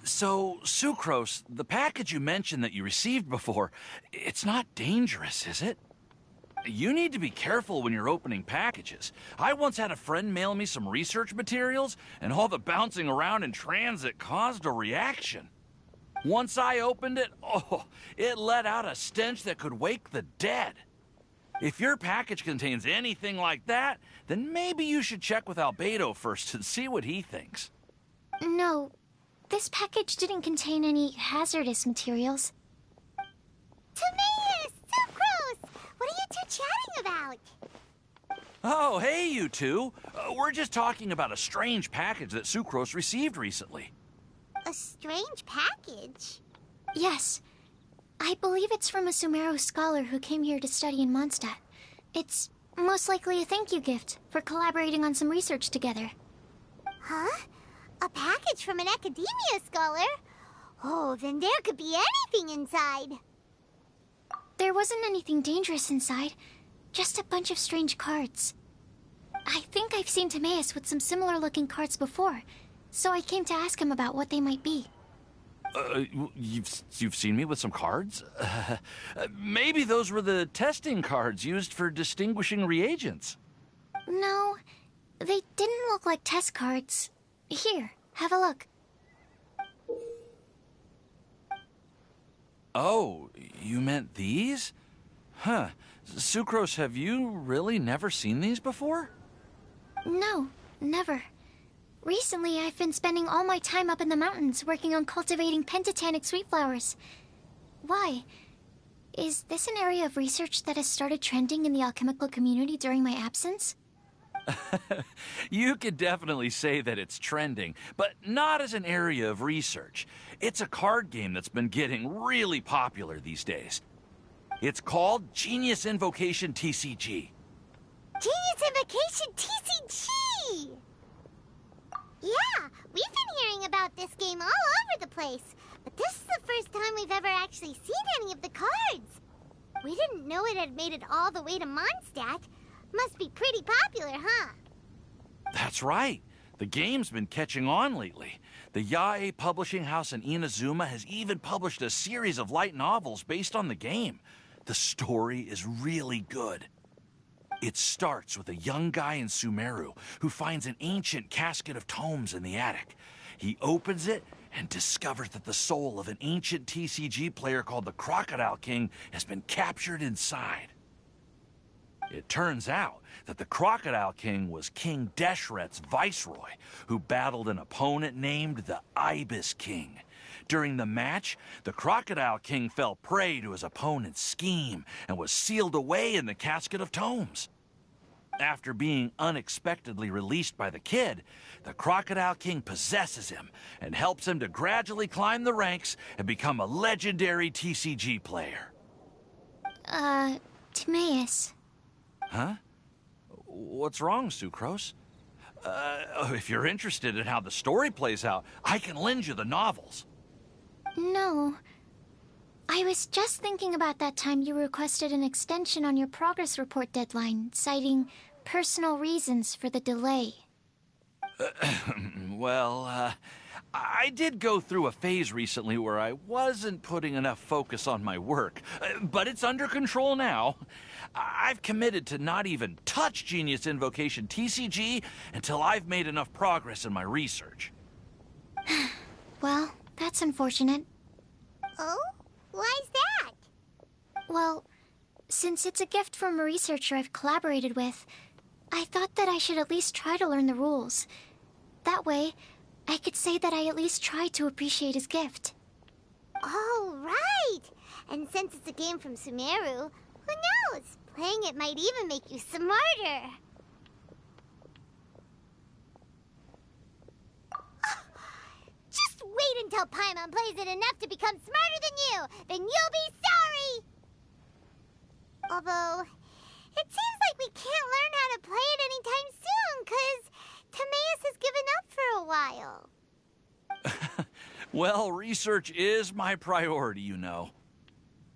So, Sucrose, the package you mentioned that you received before, it's not dangerous, is it? You need to be careful when you're opening packages. I once had a friend mail me some research materials, and all the bouncing around in transit caused a reaction. Once I opened it, it let out a stench that could wake the dead. If your package contains anything like that, then maybe you should check with Albedo first and see what he thinks. No, this package didn't contain any hazardous materials. Timaeus! Sucrose! What are you two chatting about? Oh, hey, you two. We're just talking about a strange package that Sucrose received recently. A strange package? Yes. I believe it's from a Sumeru scholar who came here to study in Mondstadt. It's most likely a thank you gift for collaborating on some research together. Huh? A package from an academia scholar? Oh, then there could be anything inside. There wasn't anything dangerous inside, just a bunch of strange cards. I think I've seen Timaeus with some similar-looking cards before, so I came to ask him about what they might be. You've seen me with some cards? Maybe those were the testing cards used for distinguishing reagents. No, they didn't look like test cards. Here, have a look. Oh, you meant these? Huh. Sucrose, have you really never seen these before? No, never. Recently, I've been spending all my time up in the mountains working on cultivating pentatonic sweet flowers. Why? Is this an area of research that has started trending in the alchemical community during my absence? You could definitely say that it's trending, but not as an area of research. It's a card game that's been getting really popular these days. It's called Genius Invocation TCG. Genius Invocation TCG! Yeah, we've been hearing about this game all over the place, but this is the first time we've ever actually seen any of the cards. We didn't know it had made it all the way to Mondstadt. Must be pretty popular, huh? That's right. The game's been catching on lately. The Yae publishing house in Inazuma has even published a series of light novels based on the game. The story is really good. It starts with a young guy in Sumeru who finds an ancient casket of tomes in the attic. He opens it and discovers that the soul of an ancient TCG player called the Crocodile King has been captured inside. It turns out that the Crocodile King was King Deshret's viceroy, who battled an opponent named the Ibis King. During the match, the Crocodile King fell prey to his opponent's scheme and was sealed away in the casket of tomes. After being unexpectedly released by the kid, the Crocodile King possesses him and helps him to gradually climb the ranks and become a legendary TCG player. Timaeus. Huh? What's wrong, Sucrose? If you're interested in how the story plays out, I can lend you the novels. No. I was just thinking about that time you requested an extension on your progress report deadline, citing personal reasons for the delay. Well, I did go through a phase recently where I wasn't putting enough focus on my work, but it's under control now. I've committed to not even touch Genius Invocation TCG until I've made enough progress in my research. Well, that's unfortunate. Oh? Why's that? Well, since it's a gift from a researcher I've collaborated with, I thought that I should at least try to learn the rules. That way, I could say that I at least tried to appreciate his gift. Oh, right! And since it's a game from Sumeru, who knows? Playing it might even make you smarter. Just wait until Paimon plays it enough to become smarter than you! Then you'll be sorry! Although, it seems like we can't learn how to play it anytime soon, 'cause Timaeus has given up for a while. Well, research is my priority, you know.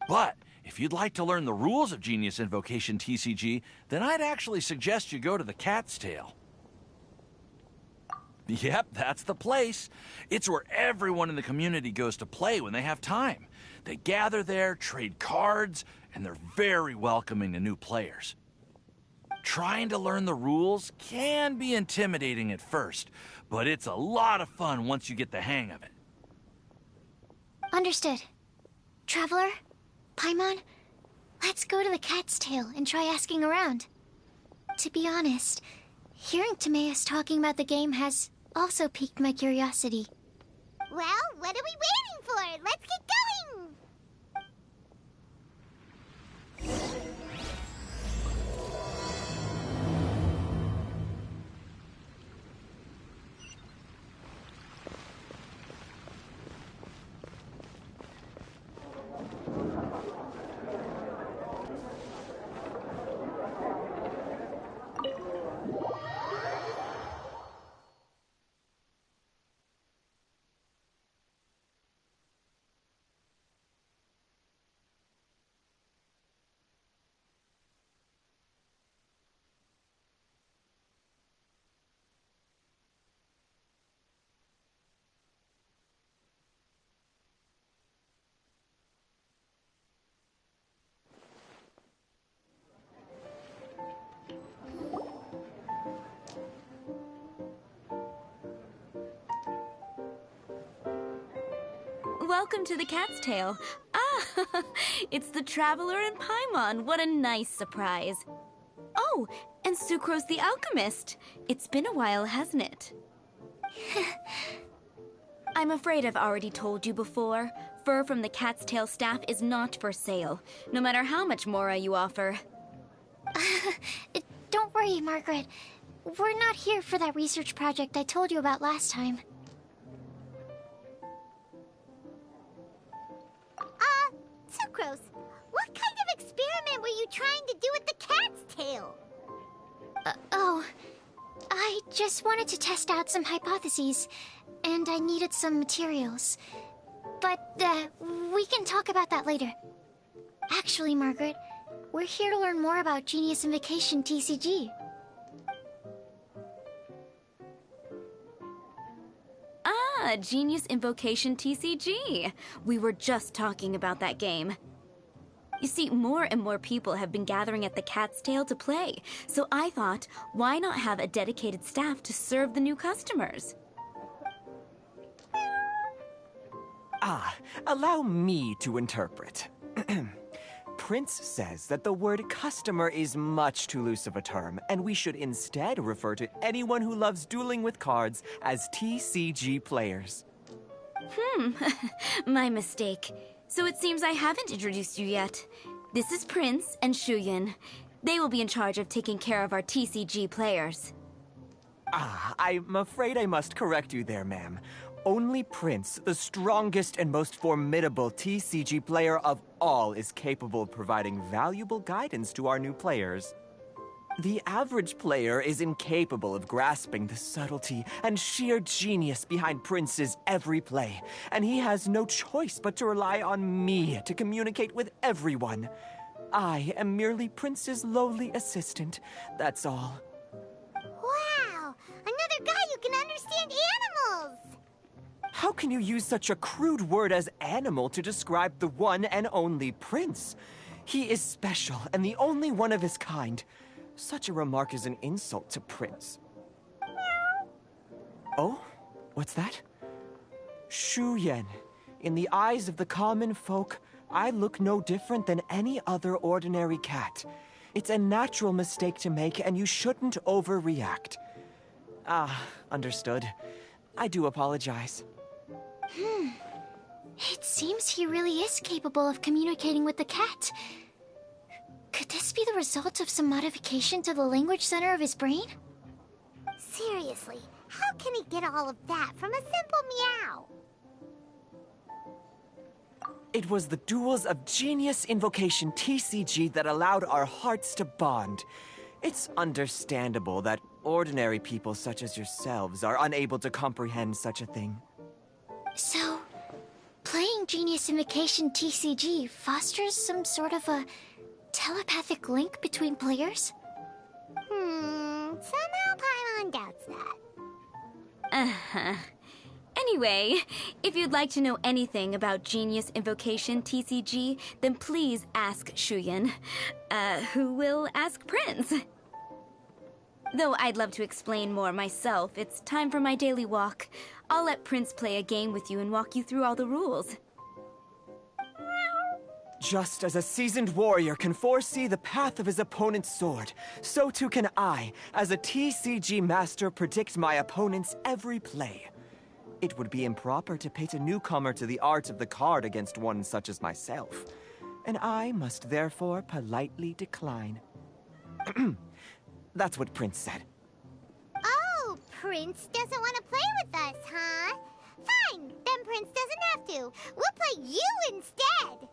But if you'd like to learn the rules of Genius Invocation TCG, then I'd actually suggest you go to the Cat's Tail. Yep, that's the place. It's where everyone in the community goes to play when they have time. They gather there, trade cards, and they're very welcoming to new players. Trying to learn the rules can be intimidating at first, but it's a lot of fun once you get the hang of it. Understood. Traveler, Paimon, let's go to the Cat's Tail and try asking around. To be honest, hearing Timaeus talking about the game has also piqued my curiosity. Well, what are we waiting for? Let's get going! Welcome to the Cat's Tail. Ah, it's the Traveler and Paimon. What a nice surprise. Oh, and Sucrose the Alchemist. It's been a while, hasn't it? I'm afraid I've already told you before. Fur from the Cat's Tail staff is not for sale, no matter how much Mora you offer. Don't worry, Margaret. We're not here for that research project I told you about last time. Sucrose, what kind of experiment were you trying to do with the cat's tail? I just wanted to test out some hypotheses, and I needed some materials. But, we can talk about that later. Actually, Margaret, we're here to learn more about Genius Invocation TCG. Ah, Genius Invocation TCG. We were just talking about that game. You see, more and more people have been gathering at the Cat's Tail to play, so I thought, why not have a dedicated staff to serve the new customers? Allow me to interpret. Prince says that the word customer is much too loose of a term, and we should instead refer to anyone who loves dueling with cards as TCG players. My mistake. So it seems I haven't introduced you yet. This is Prince and Shuyan. They will be in charge of taking care of our TCG players. I'm afraid I must correct you there, ma'am. Only Prince, the strongest and most formidable TCG player of all, is capable of providing valuable guidance to our new players. The average player is incapable of grasping the subtlety and sheer genius behind Prince's every play, and he has no choice but to rely on me to communicate with everyone. I am merely Prince's lowly assistant, that's all. Wow! Another guy who can understand animals! How can you use such a crude word as animal to describe the one and only Prince? He is special and the only one of his kind. Such a remark is an insult to Prince. Oh? What's that? Shuyan. In the eyes of the common folk, I look no different than any other ordinary cat. It's a natural mistake to make, and you shouldn't overreact. Understood. I do apologize. It seems he really is capable of communicating with the cat. Could this be the result of some modification to the language center of his brain? Seriously, how can he get all of that from a simple meow? It was the duels of Genius Invocation TCG that allowed our hearts to bond. It's understandable that ordinary people such as yourselves are unable to comprehend such a thing. So, playing Genius Invocation TCG fosters some sort of a telepathic link between players? Somehow Paimon doubts that. Anyway, if you'd like to know anything about Genius Invocation TCG, then please ask Shuyan, who will ask Prince. Though I'd love to explain more myself, it's time for my daily walk. I'll let Prince play a game with you and walk you through all the rules. Just as a seasoned warrior can foresee the path of his opponent's sword, so too can I, as a TCG master, predict my opponent's every play. It would be improper to pit a newcomer to the art of the card against one such as myself, and I must therefore politely decline. That's what Prince said. Oh, Prince doesn't want to play with us, huh? Fine, then Prince doesn't have to. We'll play you instead.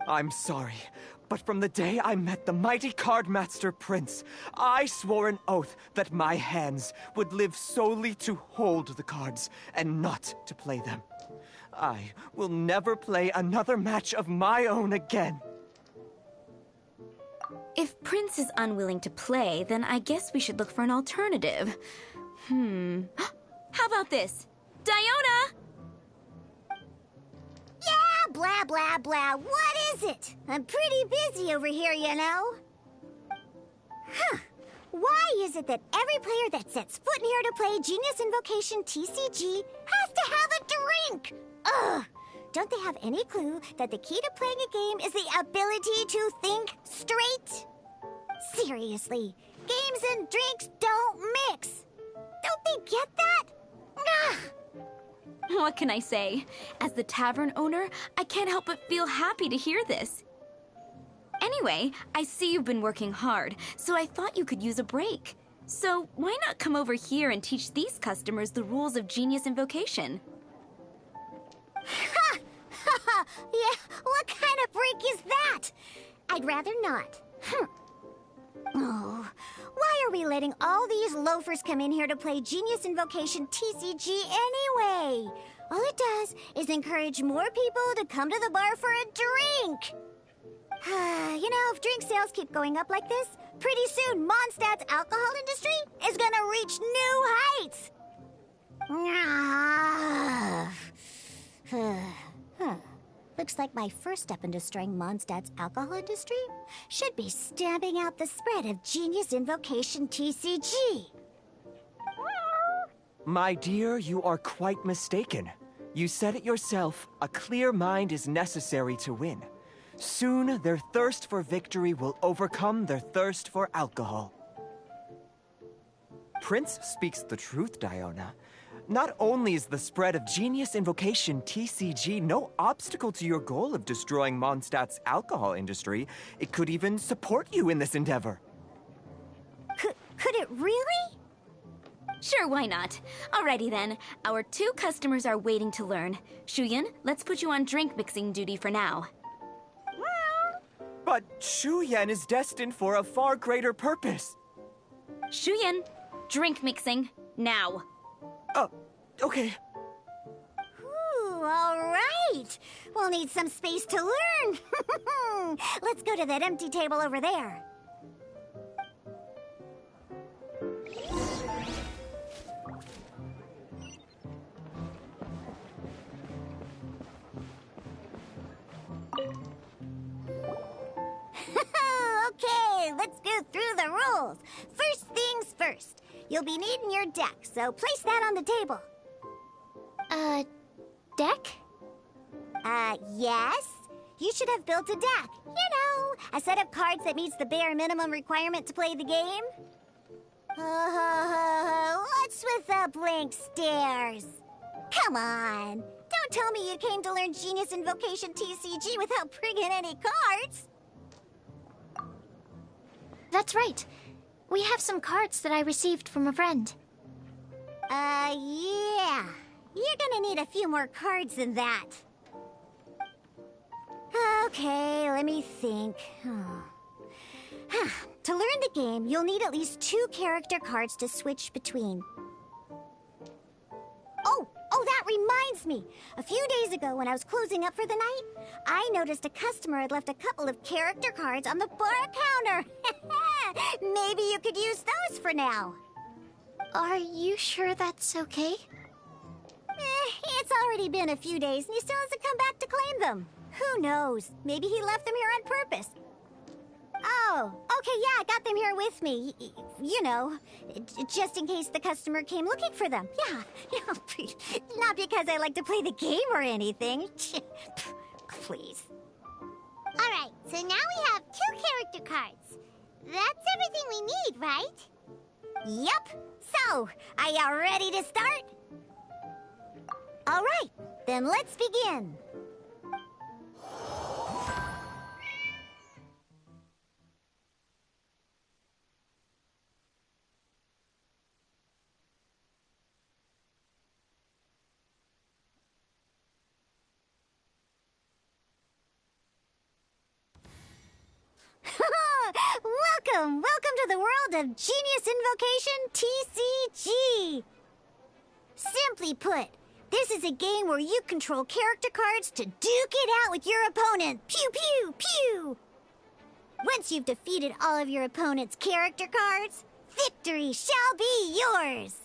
I'm sorry, but from the day I met the mighty cardmaster Prince, I swore an oath that my hands would live solely to hold the cards and not to play them. I will never play another match of my own again. If Prince is unwilling to play, then I guess we should look for an alternative. How about this? Diona! Yeah, blah, blah, blah. What is it? I'm pretty busy over here, you know. Why is it that every player that sets foot in here to play Genius Invocation TCG has to have a drink? Ugh! Don't they have any clue that the key to playing a game is the ability to think straight? Seriously, games and drinks don't mix. Don't they get that? Ugh! What can I say? As the tavern owner, I can't help but feel happy to hear this. Anyway, I see you've been working hard, so I thought you could use a break. So why not come over here and teach these customers the rules of Genius Invocation? Ha! Ha ha! Yeah, what kind of break is that? I'd rather not. Oh, why are we letting all these loafers come in here to play Genius Invocation TCG anyway? All it does is encourage more people to come to the bar for a drink. You know, if drink sales keep going up like this, pretty soon Mondstadt's alcohol industry is gonna reach new heights. Looks like my first step in destroying Mondstadt's alcohol industry should be stamping out the spread of Genius Invocation TCG. My dear, you are quite mistaken. You said it yourself, a clear mind is necessary to win. Soon, their thirst for victory will overcome their thirst for alcohol. Prince speaks the truth, Diona. Not only is the spread of Genius Invocation TCG no obstacle to your goal of destroying Mondstadt's alcohol industry, it could even support you in this endeavor. Could it really? Sure, why not? Alrighty then, our 2 customers are waiting to learn. Shuyan, let's put you on drink mixing duty for now. But Shuyan is destined for a far greater purpose. Shuyan, drink mixing, now. Okay. Ooh, all right. We'll need some space to learn. Let's go to that empty table over there. Okay, let's go through the rules. First things first. You'll be needing your deck, so place that on the table. Deck? Yes? You should have built a deck. You know, a set of cards that meets the bare minimum requirement to play the game. What's with the blank stares? Come on. Don't tell me you came to learn Genius Invocation TCG without bringing any cards. That's right. We have some cards that I received from a friend. Yeah. You're gonna need a few more cards than that. Okay, let me think. To learn the game, you'll need at least 2 character cards to switch between. Oh, that reminds me. A few days ago, when I was closing up for the night, I noticed a customer had left a couple of character cards on the bar counter. Maybe you could use those for now. Are you sure that's okay? It's already been a few days and he still hasn't come back to claim them. Who knows? Maybe he left them here on purpose. Oh, okay, yeah, I got them here with me. You know, just in case the customer came looking for them. Yeah, not because I like to play the game or anything. Please. All right, so now we have 2 character cards. That's everything we need, right? Yep. So, are you ready to start? All right, then let's begin. Welcome to the world of Genius Invocation TCG. Simply put, this is a game where you control character cards to duke it out with your opponent. Pew, pew, pew. Once you've defeated all of your opponent's character cards, victory shall be yours.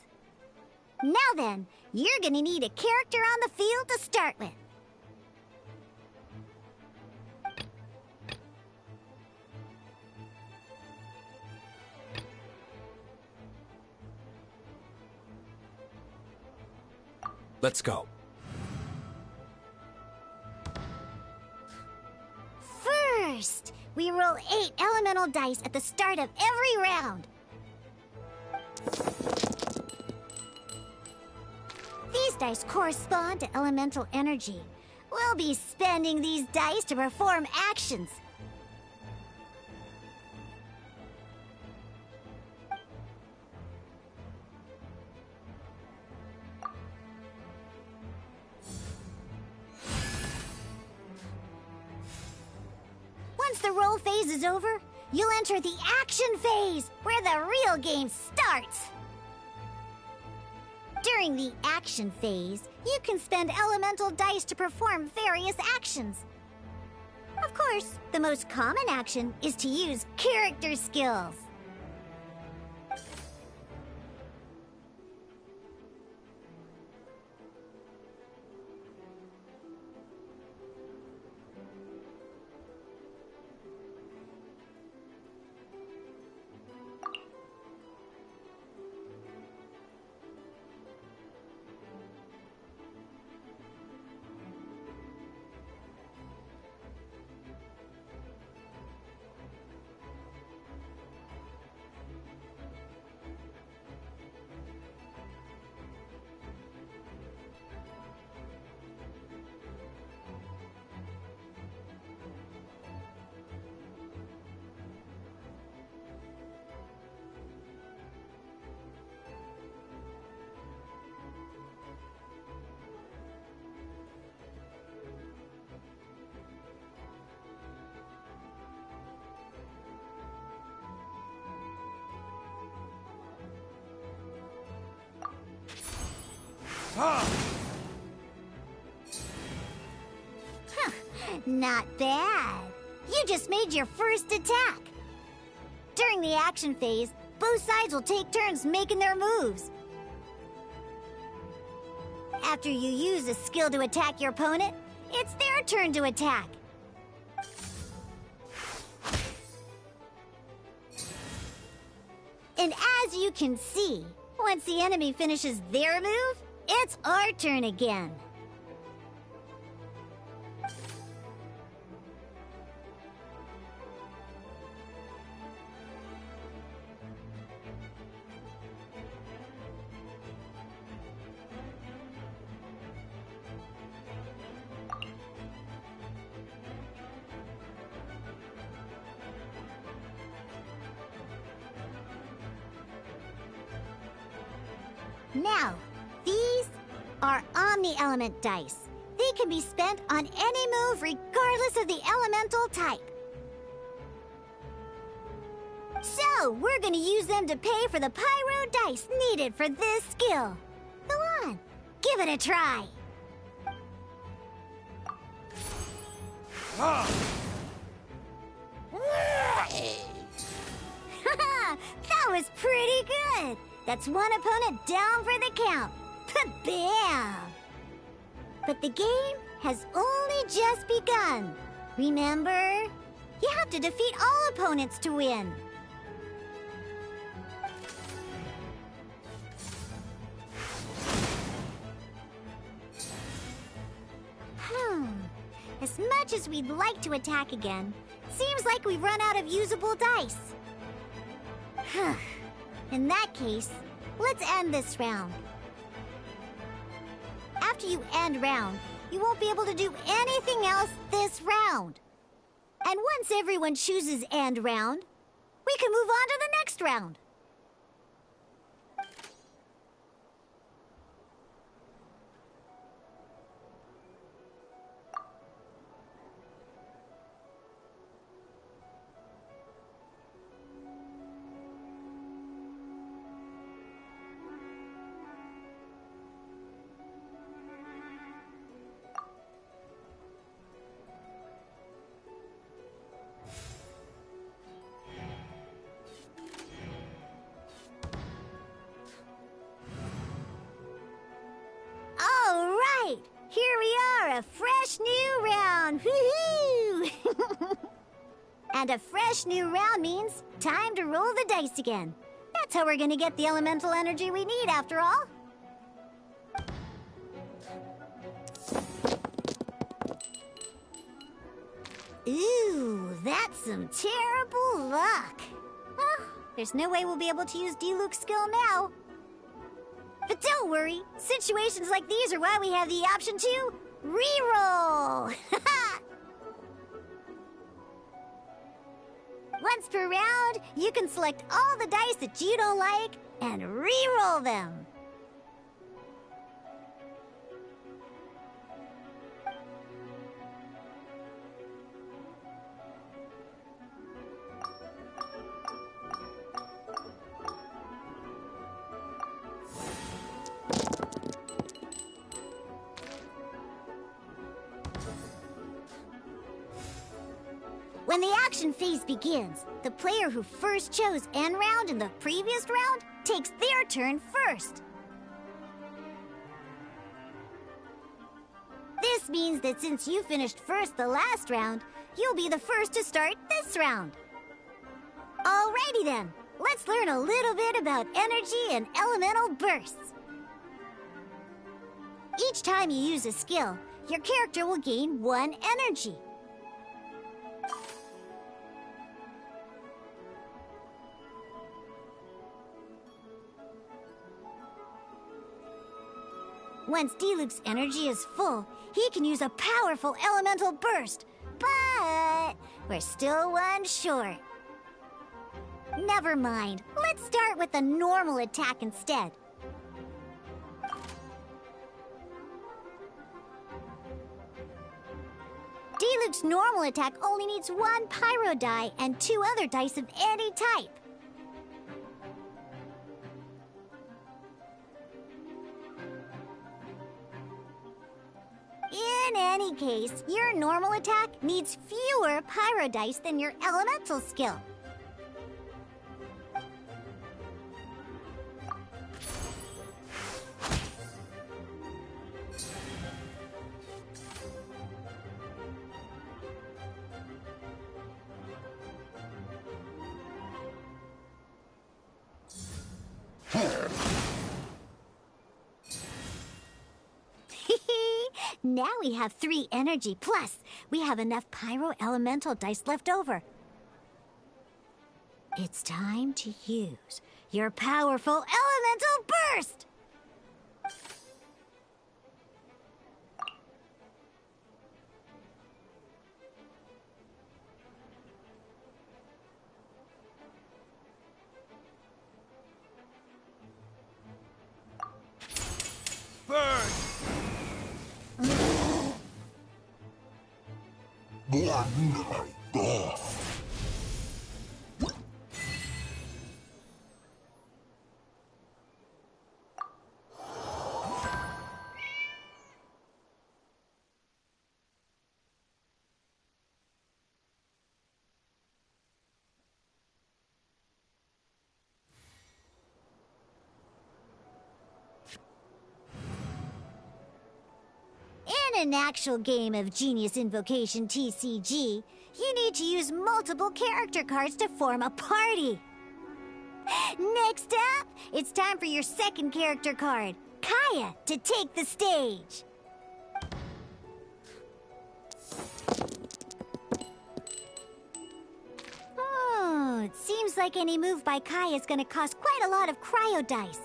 Now then, you're gonna need a character on the field to start with. Let's go. First, we roll 8 elemental dice at the start of every round. These dice correspond to elemental energy. We'll be spending these dice to perform actions. Once the roll phase is over, you'll enter the action phase, where the real game starts. During the action phase, you can spend elemental dice to perform various actions. Of course, the most common action is to use character skills. Not bad. You just made your first attack. During the action phase, both sides will take turns making their moves. After you use a skill to attack your opponent, it's their turn to attack. And as you can see, once the enemy finishes their move, it's our turn again. Now, these are Omni-Element dice. They can be spent on any move regardless of the elemental type. So, we're gonna use them to pay for the pyro dice needed for this skill. Go on, give it a try. That was pretty good. That's one opponent down for the count. Bam! But the game has only just begun. Remember? You have to defeat all opponents to win. As much as we'd like to attack again, seems like we've run out of usable dice. In that case, let's end this round. After you end round, you won't be able to do anything else this round. And once everyone chooses end round, we can move on to the next round. Here we are, a fresh new round. Woohoo! And a fresh new round means time to roll the dice again. That's how we're gonna get the elemental energy we need, after all. Ooh, that's some terrible luck. Well, there's no way we'll be able to use Diluc's skill now. But don't worry, situations like these are why we have the option to reroll. Once per round, you can select all the dice that you don't like and reroll them. When the action phase begins, the player who first chose end round in the previous round takes their turn first. This means that since you finished first the last round, you'll be the first to start this round. Alrighty then, let's learn a little bit about energy and elemental bursts. Each time you use a skill, your character will gain 1 energy. Once Diluc's energy is full, he can use a powerful elemental burst. But we're still 1 short. Never mind. Let's start with a normal attack instead. Diluc's normal attack only needs 1 pyro die and 2 other dice of any type. In any case, your normal attack needs fewer pyro dice than your elemental skill. Now we have 3 energy, plus we have enough pyro elemental dice left over. It's time to use your powerful elemental burst! Burn! Oh my God. In an actual game of Genius Invocation TCG, you need to use multiple character cards to form a party. Next up, it's time for your second character card, Kaya, to take the stage. Oh, it seems like any move by Kaya is going to cost quite a lot of cryo dice.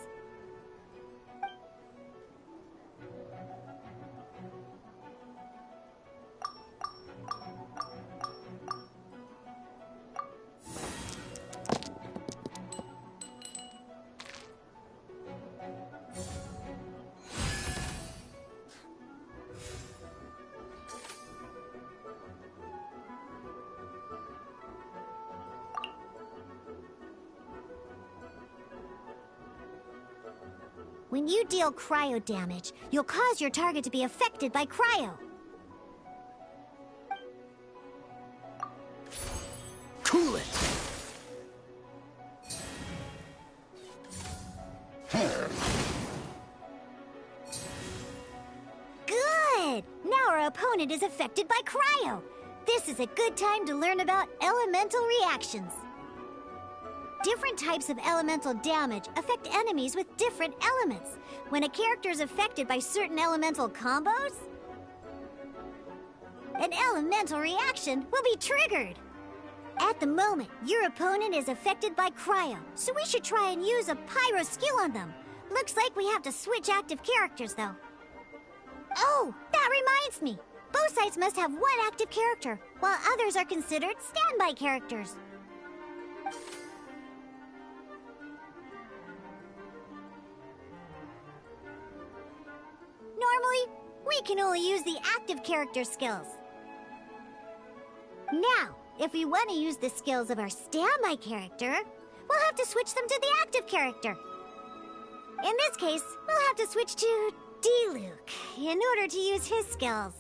When you deal cryo damage, you'll cause your target to be affected by cryo. Cool it! Good! Now our opponent is affected by cryo. This is a good time to learn about elemental reactions. Different types of elemental damage affect enemies with different elements. When a character is affected by certain elemental combos, an elemental reaction will be triggered. At the moment, your opponent is affected by cryo, so we should try and use a pyro skill on them. Looks like we have to switch active characters, though. Oh, that reminds me. Both sides must have one active character, while others are considered standby characters. Normally, we can only use the active character skills. Now, if we want to use the skills of our standby character, we'll have to switch them to the active character. In this case, we'll have to switch to D-Luke in order to use his skills.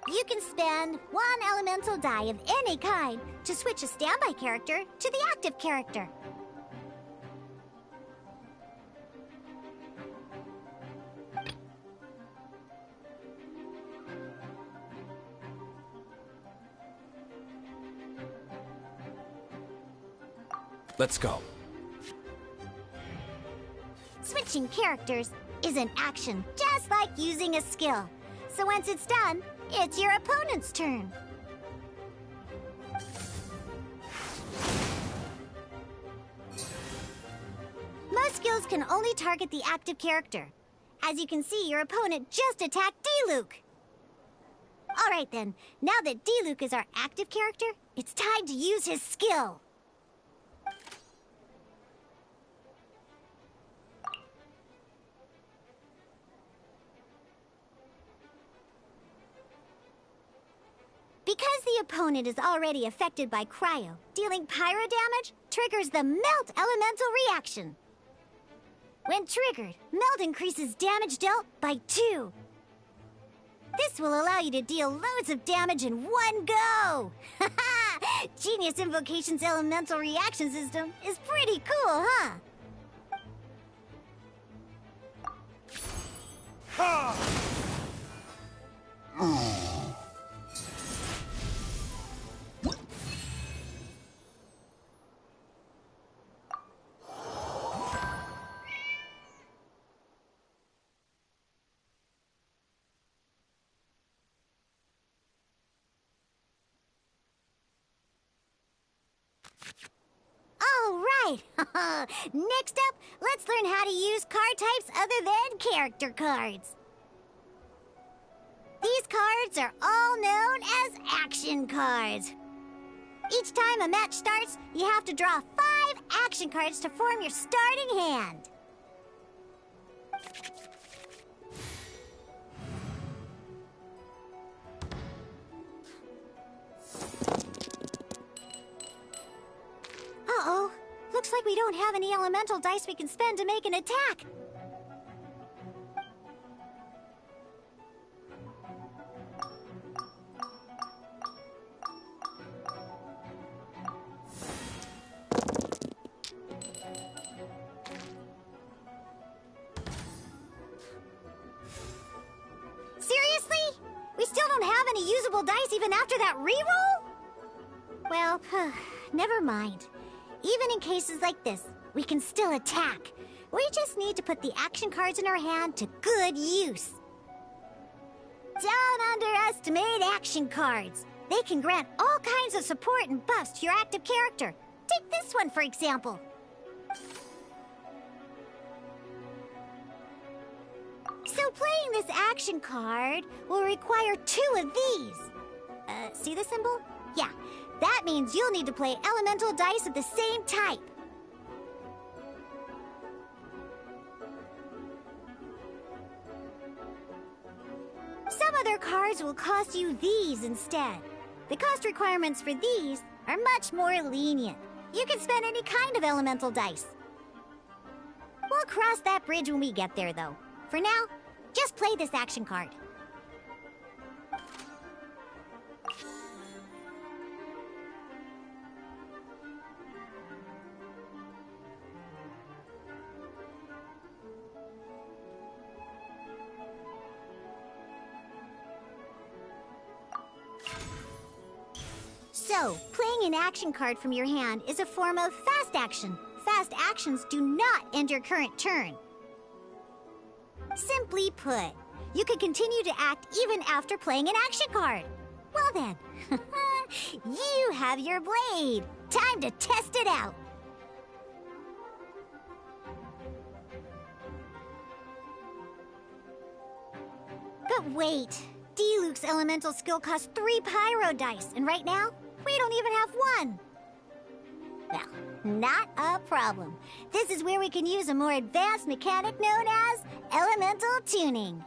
You can spend one elemental die of any kind to switch a standby character to the active character. Let's go. Switching characters is an action, just like using a skill. So once it's done, it's your opponent's turn. Most skills can only target the active character. As you can see, your opponent just attacked D-Luke. All right then, now that D-Luke is our active character, it's time to use his skill. Because the opponent is already affected by cryo, dealing pyro damage triggers the melt elemental reaction. When triggered, melt increases damage dealt by 2. This will allow you to deal loads of damage in one go! Genius Invocation's elemental reaction system is pretty cool, huh? All right! Next up, let's learn how to use card types other than character cards. These cards are all known as action cards. Each time a match starts, you have to draw 5 action cards to form your starting hand. Uh-oh. Looks like we don't have any elemental dice we can spend to make an attack. elemental dice even after that reroll? Well, never mind. Even in cases like this, we can still attack. We just need to put the action cards in our hand to good use. Don't underestimate action cards. They can grant all kinds of support and buffs to your active character. Take this one, for example. So playing this action card will require 2 of these. See the symbol? Yeah, that means you'll need to play elemental dice of the same type. Some other cards will cost you these instead. The cost requirements for these are much more lenient. You can spend any kind of elemental dice. We'll cross that bridge when we get there, though. For now, just play this action card. So, playing an action card from your hand is a form of fast action. Fast actions do not end your current turn. Simply put, you can continue to act even after playing an action card. Well then, you have your blade. Time to test it out. But wait, Diluc's elemental skill costs 3 pyro dice, and right now, we don't even have 1. Well, not a problem. This is where we can use a more advanced mechanic known as elemental tuning.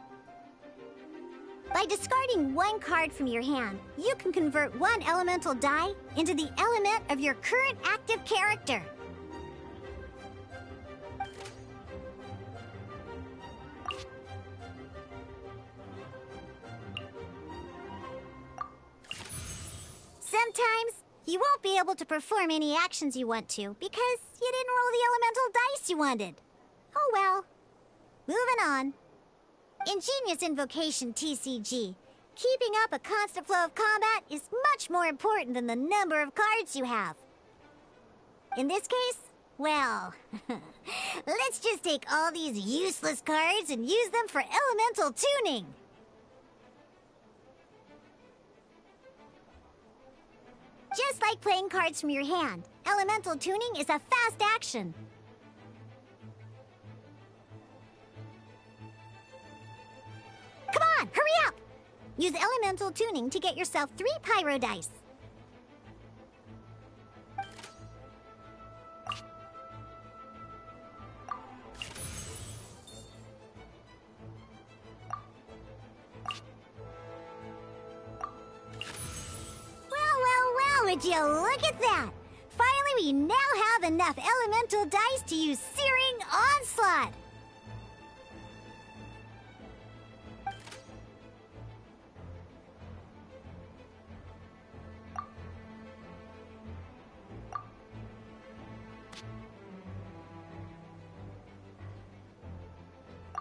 By discarding 1 card from your hand, you can convert 1 elemental die into the element of your current active character. Sometimes, you won't be able to perform any actions you want to because you didn't roll the elemental dice you wanted. Oh well. Moving on. Ingenious Invocation TCG. Keeping up a constant flow of combat is much more important than the number of cards you have. In this case, well, let's just take all these useless cards and use them for elemental tuning. Just like playing cards from your hand, elemental tuning is a fast action. Come on, hurry up! Use elemental tuning to get yourself 3 pyro dice. Would you look at that? Finally, we now have enough elemental dice to use Searing Onslaught.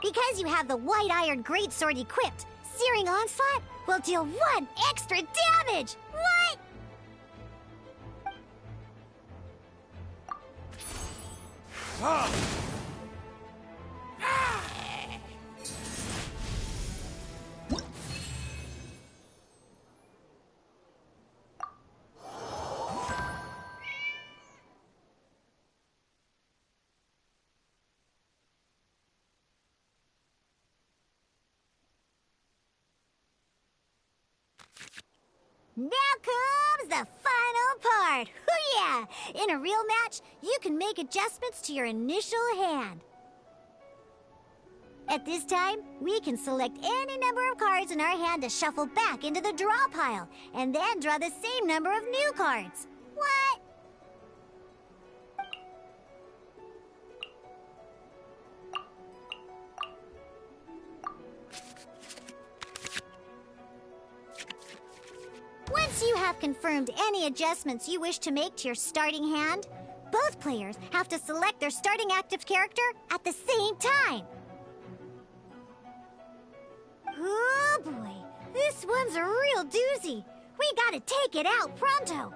Because you have the White-Iron Greatsword equipped, Searing Onslaught will deal 1 extra damage! What? Now comes the final part! Hoo-yeah! In a real match, you can make adjustments to your initial hand. At this time, we can select any number of cards in our hand to shuffle back into the draw pile, and then draw the same number of new cards. What? Once you have confirmed any adjustments you wish to make to your starting hand, both players have to select their starting active character at the same time. Oh boy, This one's a real doozy. We gotta take it out pronto.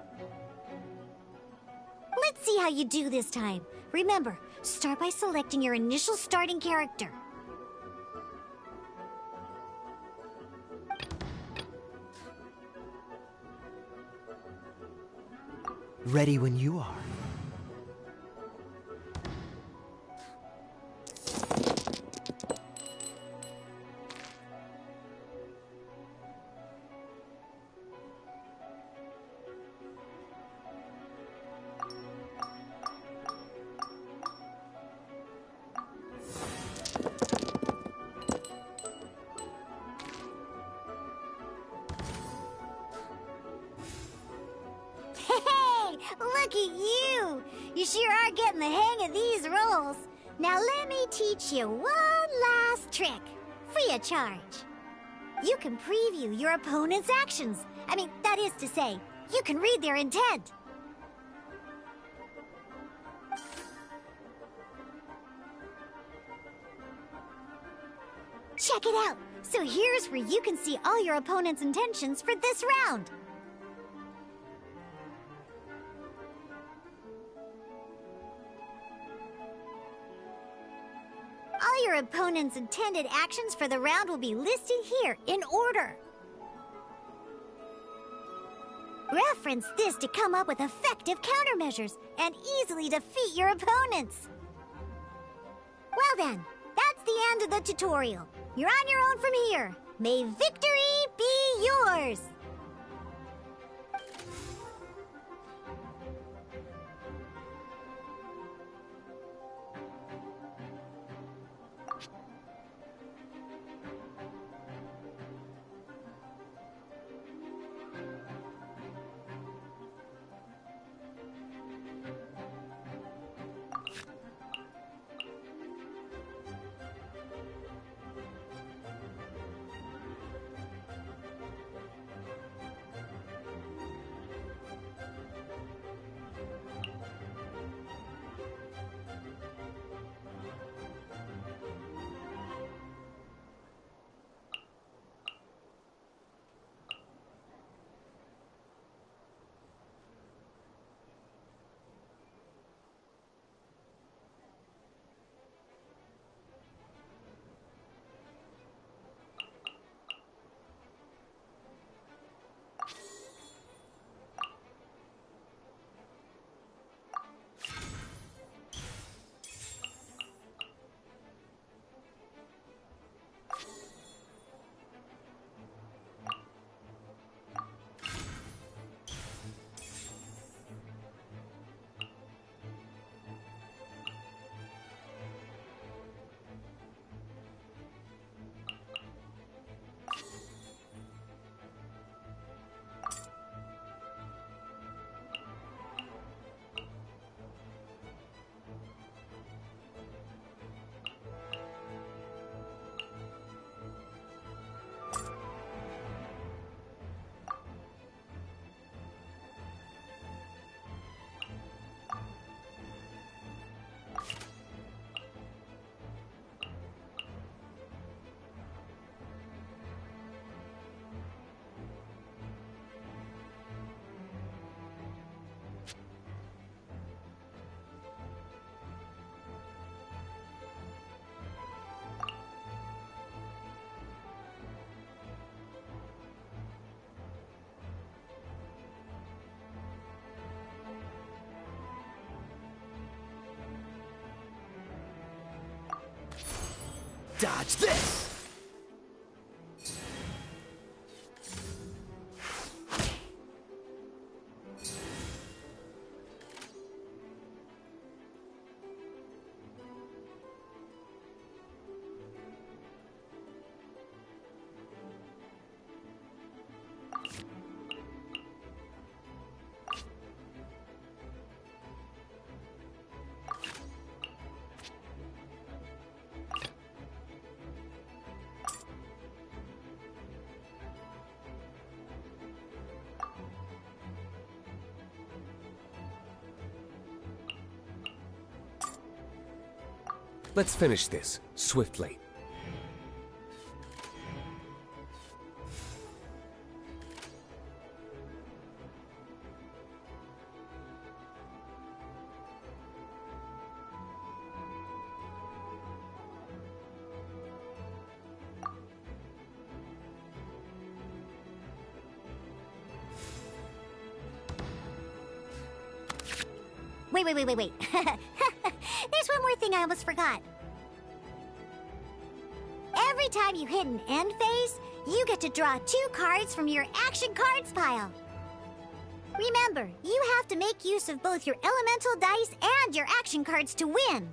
Let's see how you do this time. Remember, start by selecting your initial starting character. Ready when you are. Look at you! You sure are getting the hang of these rolls. Now let me teach you one last trick, free of charge. You can preview your opponent's actions. I mean, that is to say, you can read their intent. Check it out. So here's where you can see all your opponent's intentions for this round. All your opponent's intended actions for the round will be listed here in order. Reference this to come up with effective countermeasures and easily defeat your opponents. Well then, that's the end of the tutorial. You're on your own from here. May victory be yours! Dodge this! Let's finish this, swiftly. wait. There's one more thing I almost forgot. Every time you hit an end phase, you get to draw 2 cards from your action cards pile. Remember, you have to make use of both your elemental dice and your action cards to win.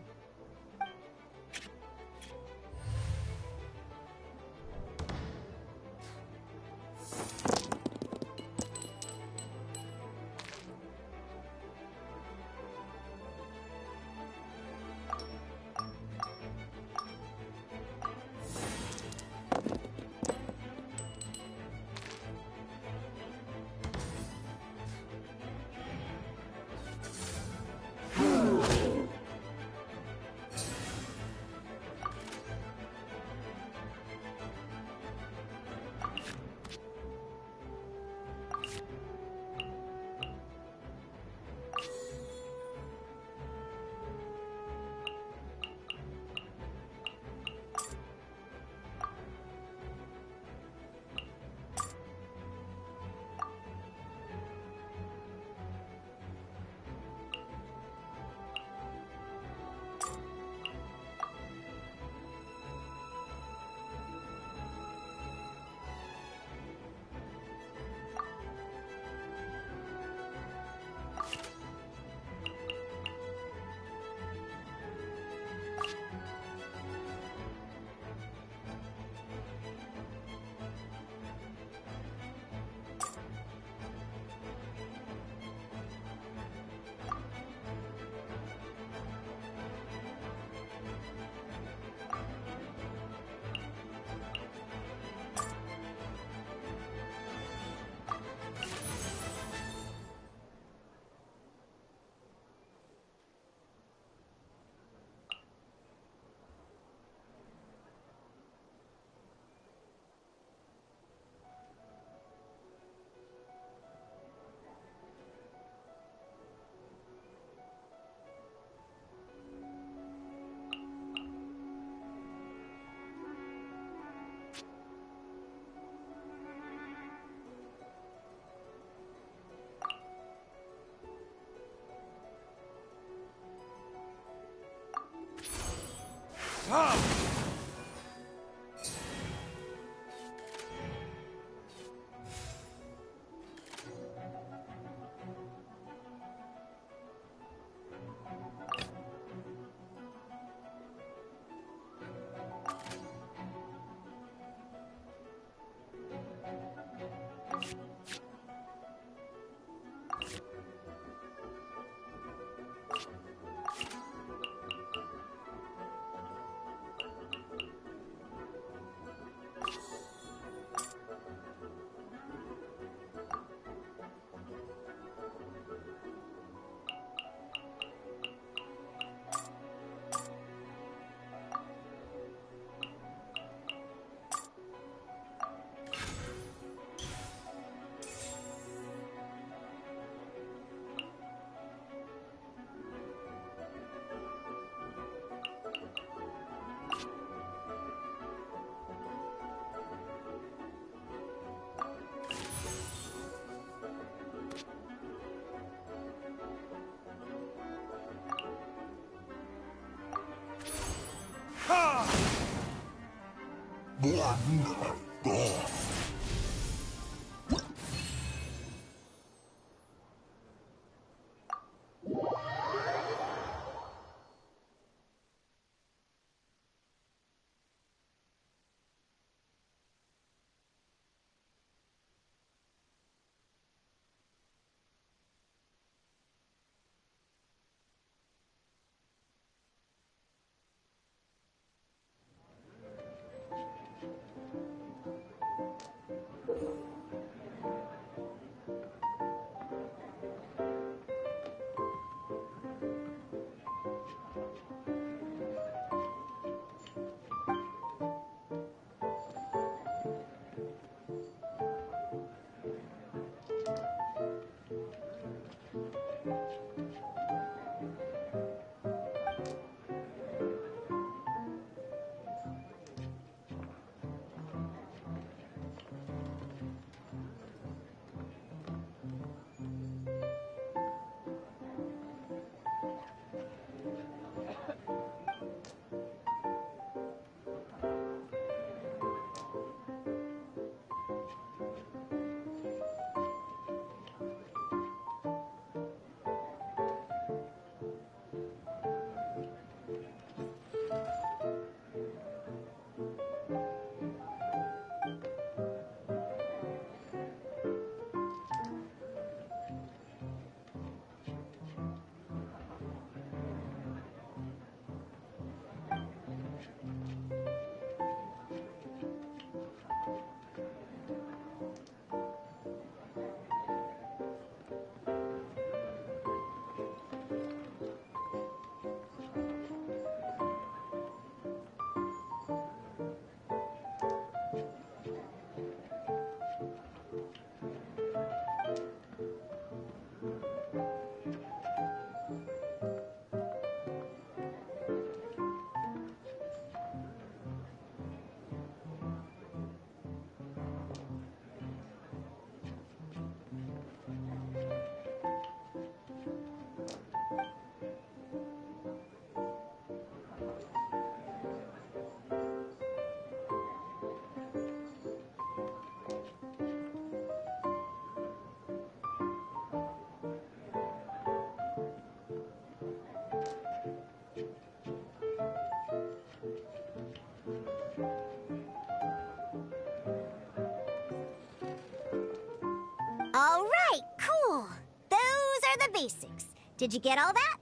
Did you get all that?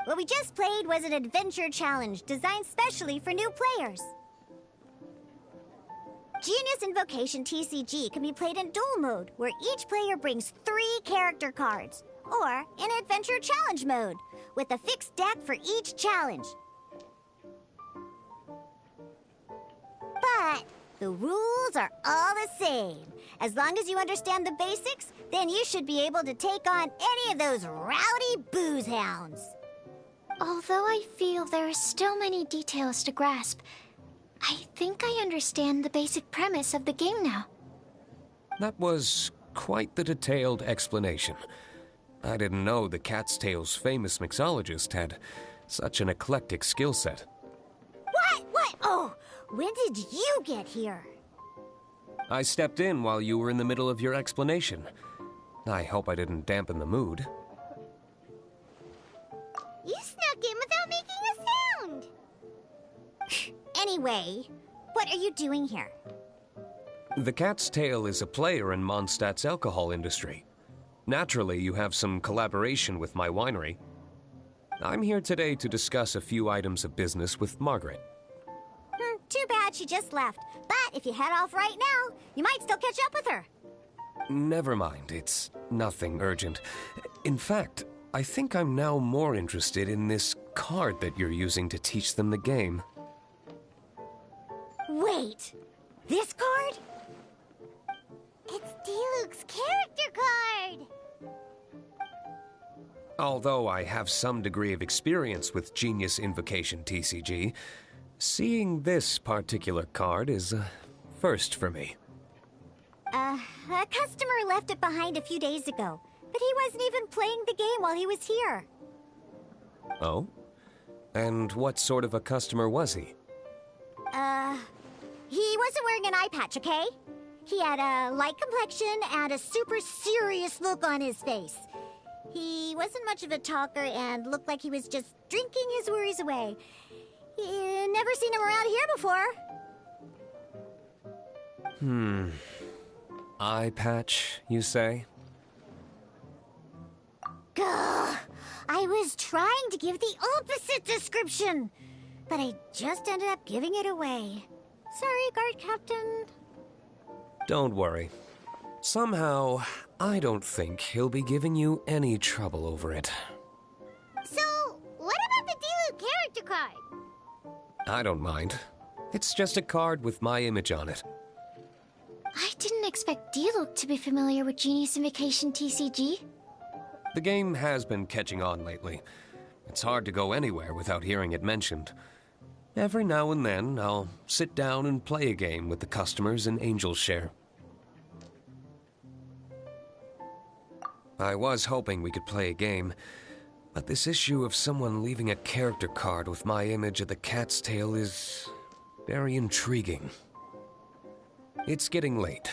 What we just played was an adventure challenge designed specially for new players. Genius Invocation TCG can be played in duel mode, where each player brings 3 character cards, or in adventure challenge mode, with a fixed deck for each challenge. But the rules are all the same. As long as you understand the basics, then you should be able to take on any of those rowdy booze hounds. Although I feel there are still many details to grasp, I think I understand the basic premise of the game now. That was quite the detailed explanation. I didn't know the Cat's Tail's famous mixologist had such an eclectic skill set. What? Oh, when did you get here? I stepped in while you were in the middle of your explanation. I hope I didn't dampen the mood. You snuck in without making a sound. Anyway, what are you doing here? The Cat's Tail is a player in Mondstadt's alcohol industry. Naturally, you have some collaboration with my winery. I'm here today to discuss a few items of business with Margaret. Too bad she just left. But if you head off right now, you might still catch up with her. Never mind, it's nothing urgent. In fact, I think I'm now more interested in this card that you're using to teach them the game. Wait, this card? It's Diluc's character card! Although I have some degree of experience with Genius Invocation TCG, seeing this particular card is a first for me. A customer left it behind a few days ago, but he wasn't even playing the game while he was here. Oh? And what sort of a customer was he? He wasn't wearing an eye patch, okay? He had a light complexion and a super serious look on his face. He wasn't much of a talker and looked like he was just drinking his worries away. Never seen him around here before. Eye patch, you say? Gah! I was trying to give the opposite description, but I just ended up giving it away. Sorry, guard captain. Don't worry. Somehow, I don't think he'll be giving you any trouble over it. So, what about the Diluc character card? I don't mind. It's just a card with my image on it. I didn't expect Diluc to be familiar with Genius Invocation TCG. The game has been catching on lately. It's hard to go anywhere without hearing it mentioned. Every now and then, I'll sit down and play a game with the customers in Angel's Share. I was hoping we could play a game, but this issue of someone leaving a character card with my image of the Cat's Tail is very intriguing. It's getting late,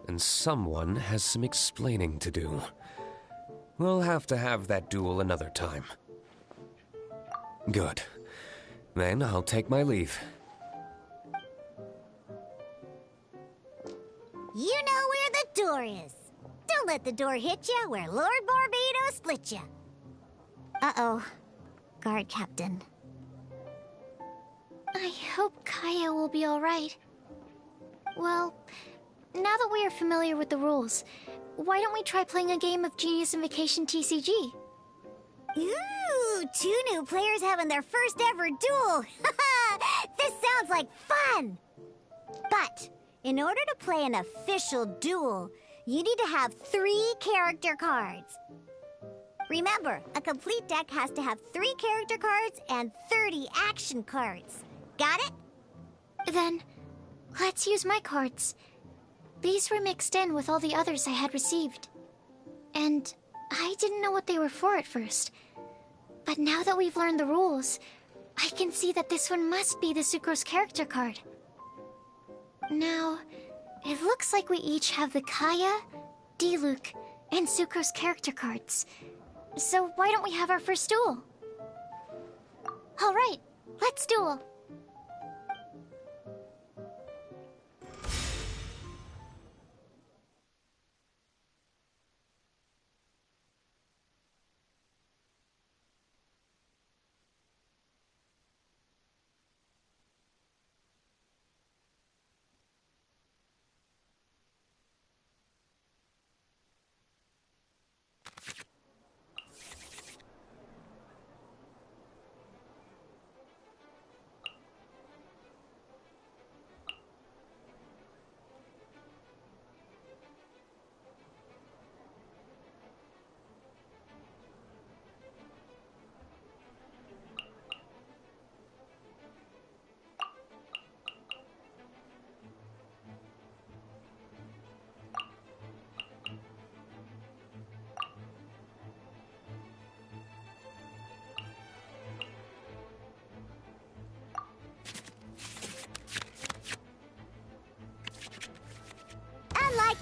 and someone has some explaining to do. We'll have to have that duel another time. Good. Then I'll take my leave. You know where the door is. Don't let the door hit you where Lord Barbados split you. Uh-oh. Guard captain. I hope Kaya will be all right. Well, now that we are familiar with the rules, why don't we try playing a game of Genius Invocation TCG? Ooh, 2 new players having their first ever duel. This sounds like fun. But in order to play an official duel, you need to have 3 character cards. Remember, a complete deck has to have 3 character cards and 30 action cards. Got it? Then, let's use my cards. These were mixed in with all the others I had received. And I didn't know what they were for at first. But now that we've learned the rules, I can see that this one must be the Sucrose character card. Now, it looks like we each have the Kaya, Diluc, and Sucrose character cards. So why don't we have our first duel? All right, let's duel.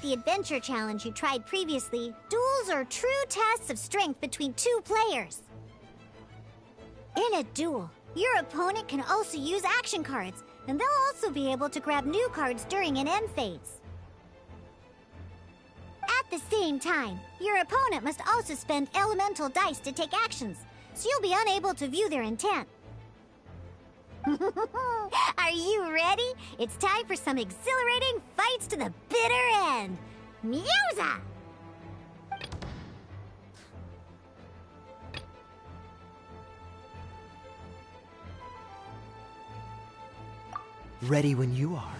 the adventure challenge you tried previously, duels are true tests of strength between two players. In a duel, your opponent can also use action cards, and they'll also be able to grab new cards during an end phase. At the same time, your opponent must also spend elemental dice to take actions, so you'll be unable to view their intent. Are you ready? It's time for some exhilarating fights to the bitter end. Mewza! Ready when you are.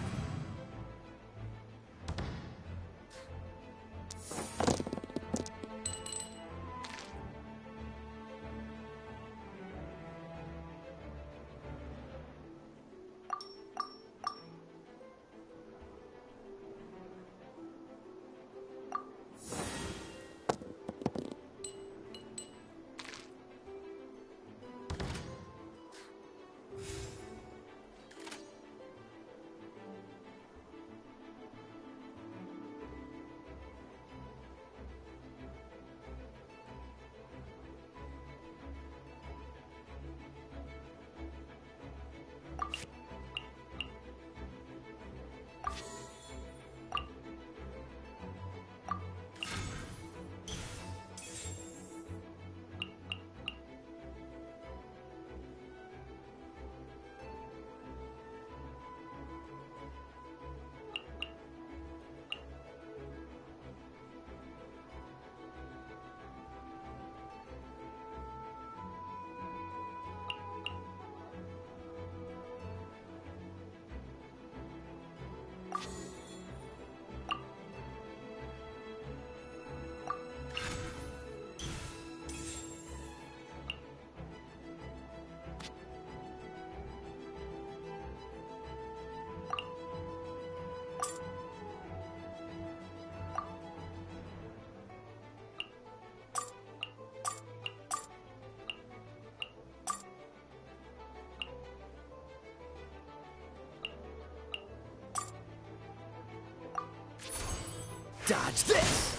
Dodge this!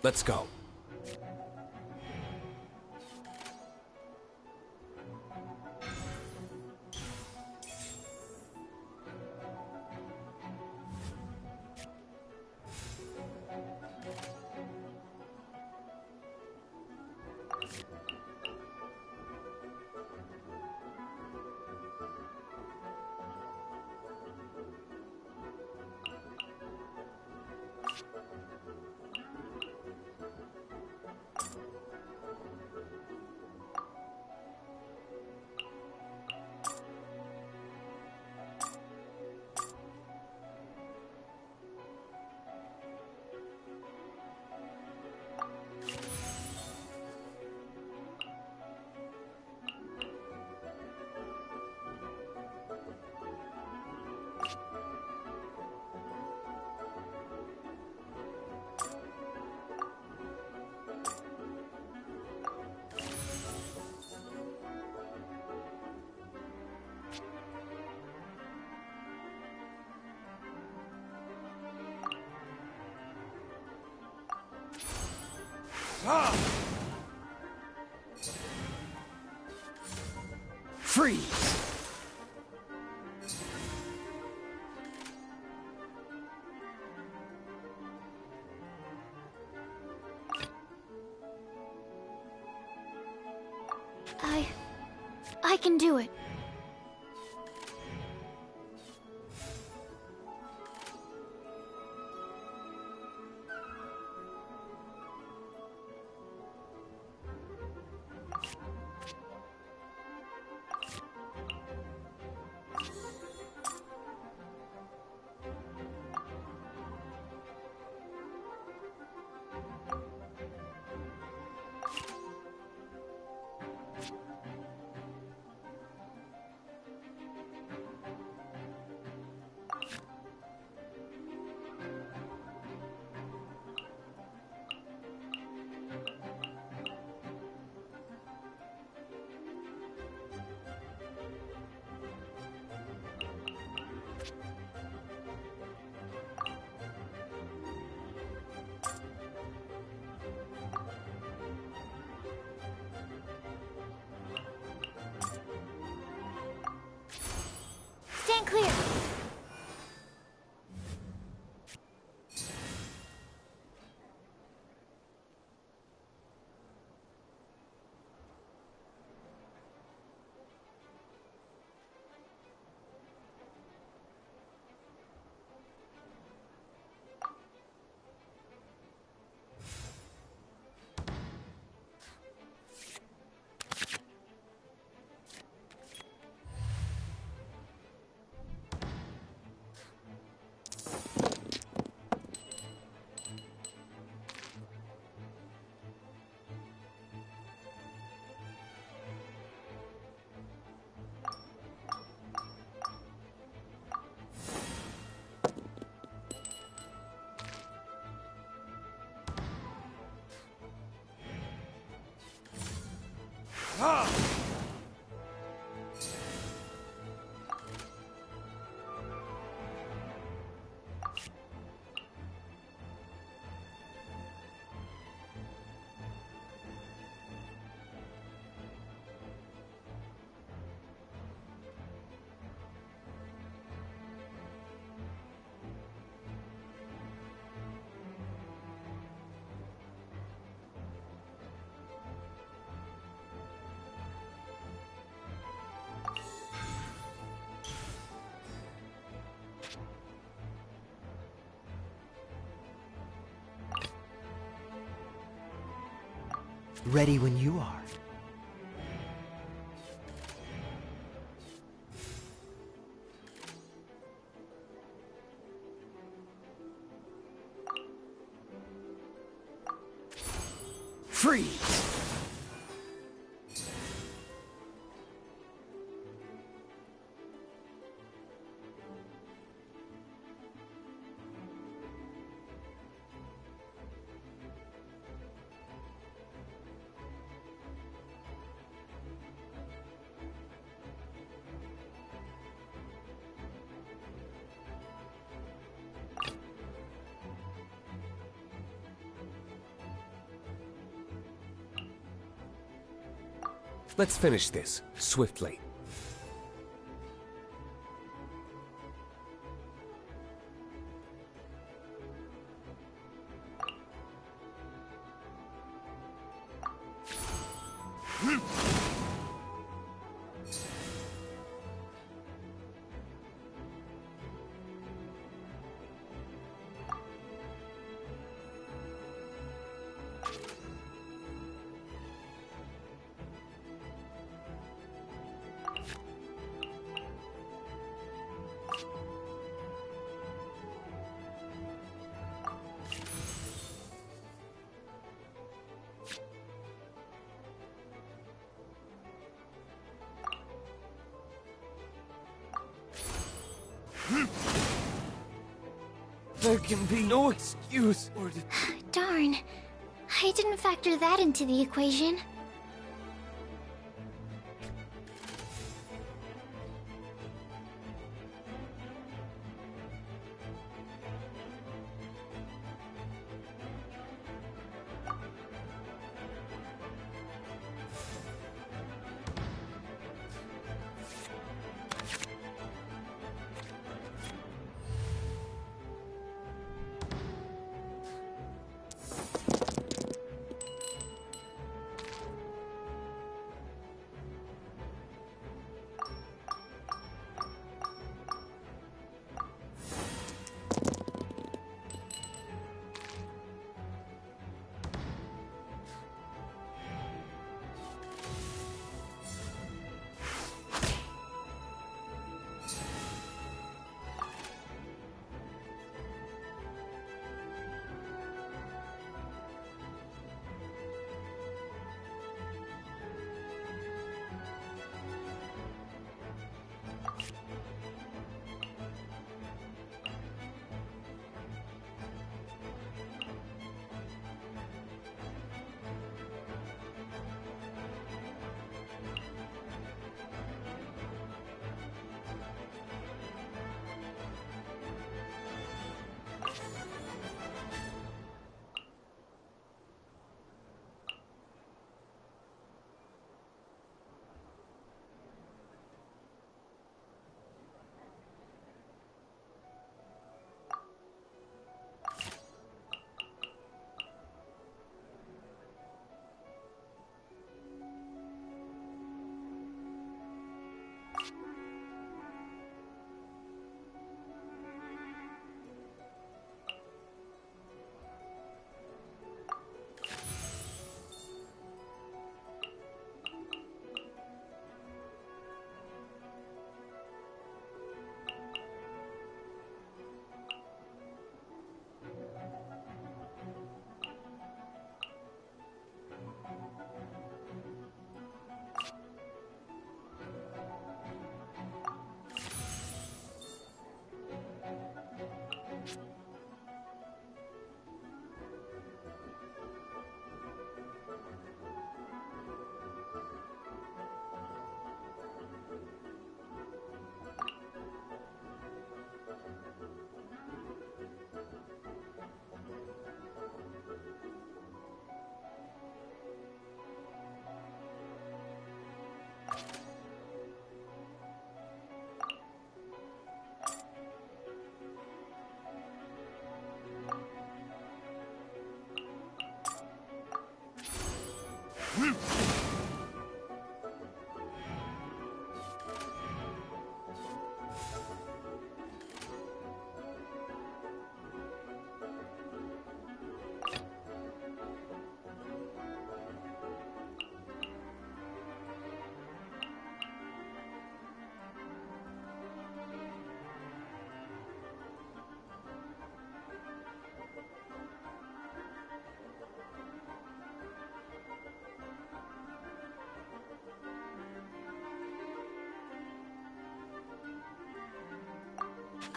Let's go. Freeze! I can do it. Stand clear. Ready when you are. Freeze! Let's finish this, swiftly. There can be no excuse or... Darn. I didn't factor that into the equation.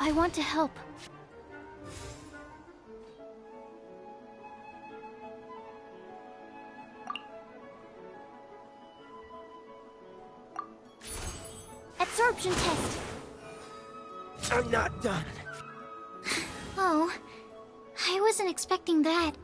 I want to help. Absorption test. I'm not done. Oh, I wasn't expecting that.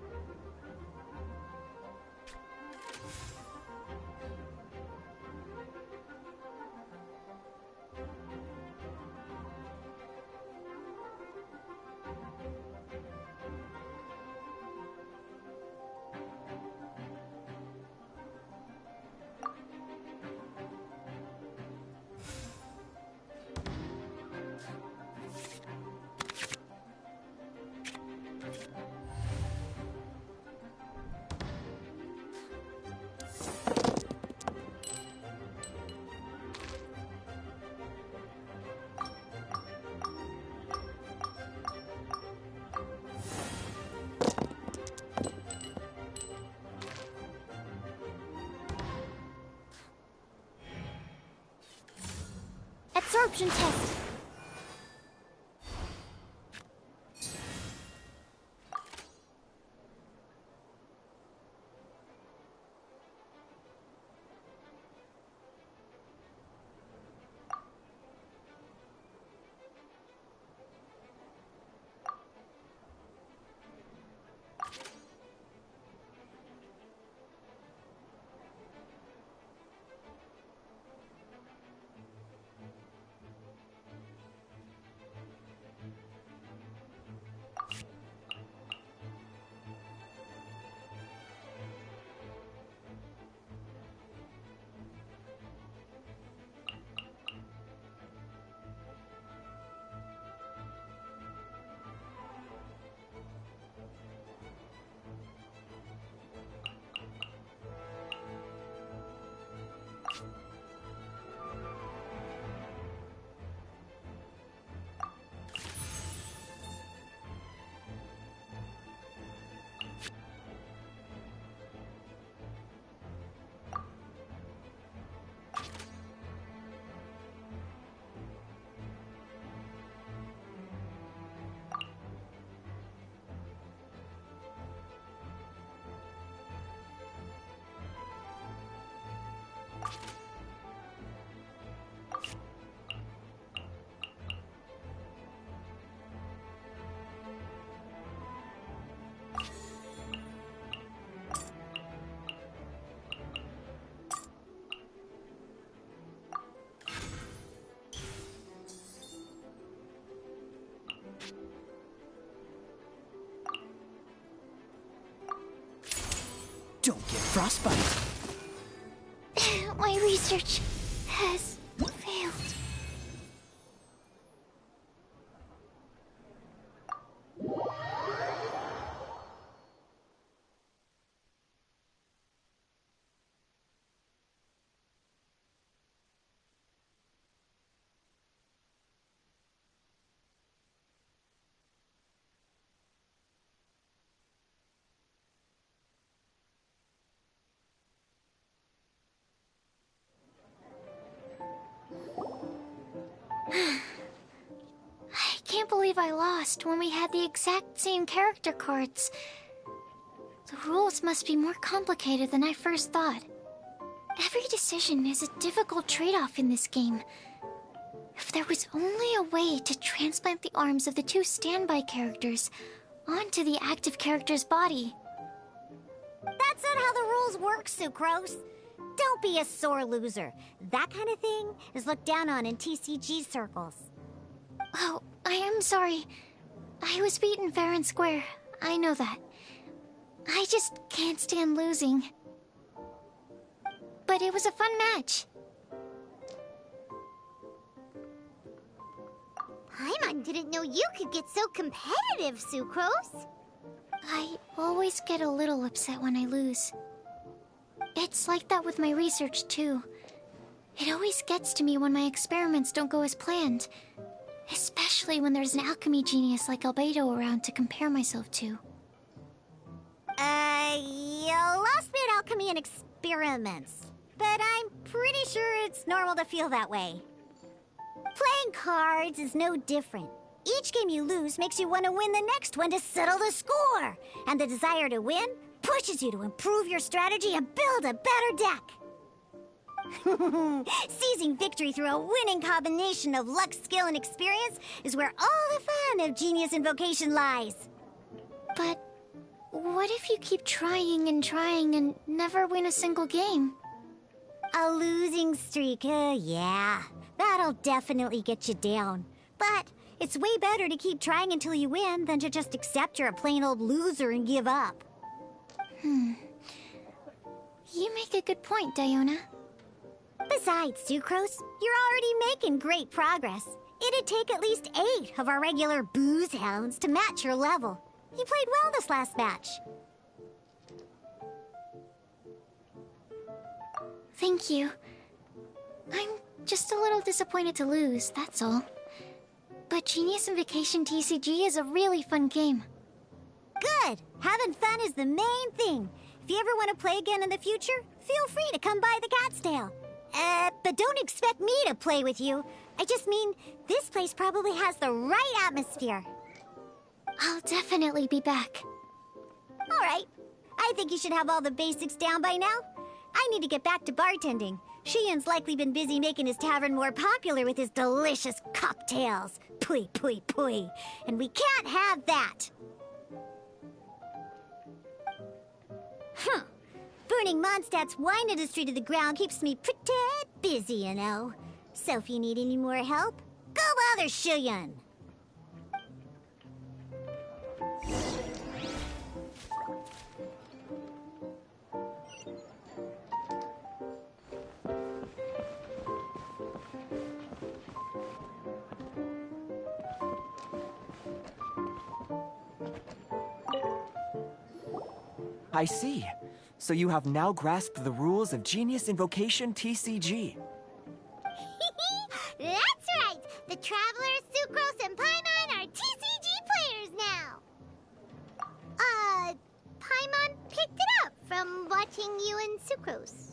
Absorption test. Don't get frostbite. My research has failed. I can't believe I lost when we had the exact same character cards. The rules must be more complicated than I first thought. Every decision is a difficult trade-off in this game. If there was only a way to transplant the arms of the two standby characters onto the active character's body. That's not how the rules work, Sucrose. Don't be a sore loser. That kind of thing is looked down on in TCG circles. Oh, I am sorry. I was beaten fair and square. I know that. I just can't stand losing. but it was a fun match. Paimon didn't know you could get so competitive, Sucrose. I always get a little upset when I lose. It's like that with my research, too. It always gets to me when my experiments don't go as planned. Especially when there's an alchemy genius like Albedo around to compare myself to. You lost me at alchemy and experiments. But I'm pretty sure it's normal to feel that way. Playing cards is no different. Each game you lose makes you want to win the next one to settle the score. And the desire to win pushes you to improve your strategy and build a better deck. Seizing victory through a winning combination of luck, skill, and experience is where all the fun of Genius Invocation lies. But what if you keep trying and never win a single game? A losing streak, yeah. That'll definitely get you down. But it's way better to keep trying until you win than to just accept you're a plain old loser and give up. You make a good point, Diona. Besides, Sucrose, you're already making great progress. It'd take at least 8 of our regular booze hounds to match your level. You played well this last match. Thank you. I'm just a little disappointed to lose, that's all. But Genius Invocation TCG is a really fun game. Good! Having fun is the main thing. If you ever want to play again in the future, feel free to come by the Cat's Tail. But don't expect me to play with you. I just mean, this place probably has the right atmosphere. I'll definitely be back. All right. I think you should have all the basics down by now. I need to get back to bartending. Shiyan's likely been busy making his tavern more popular with his delicious cocktails. Pui, pui, pui. And we can't have that. Burning Mondstadt's wine industry to the ground keeps me pretty busy, you know. So if you need any more help, go bother Shiyan. I see. So you have now grasped the rules of Genius Invocation TCG. That's right! The Travelers, Sucrose, and Paimon are TCG players now! Paimon picked it up from watching you and Sucrose.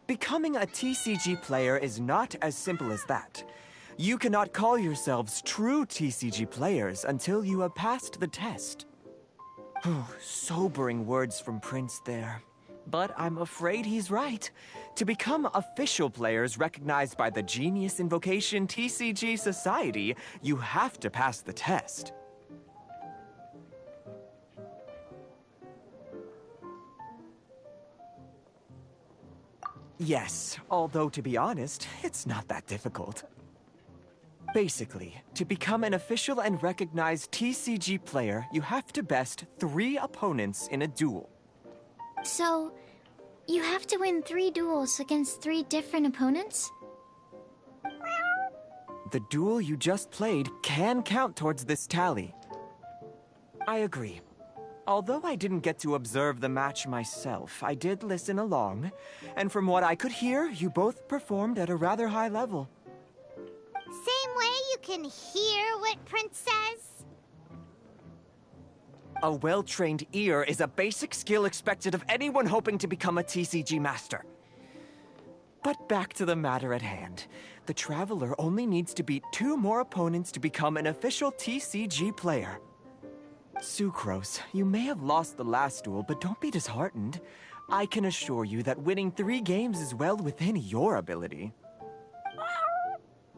Becoming a TCG player is not as simple as that. You cannot call yourselves true TCG players until you have passed the test. Sobering words from Prince there. But I'm afraid he's right. To become official players recognized by the Genius Invocation TCG Society, you have to pass the test. Yes, although to be honest, it's not that difficult. Basically, to become an official and recognized TCG player, you have to best 3 opponents in a duel. So, you have to win 3 duels against 3 different opponents? The duel you just played can count towards this tally. I agree. Although I didn't get to observe the match myself, I did listen along, and from what I could hear, you both performed at a rather high level. Same way you can hear what Prince says? A well-trained ear is a basic skill expected of anyone hoping to become a TCG master. But back to the matter at hand. The Traveler only needs to beat 2 more opponents to become an official TCG player. Sucrose, you may have lost the last duel, but don't be disheartened. I can assure you that winning 3 games is well within your ability.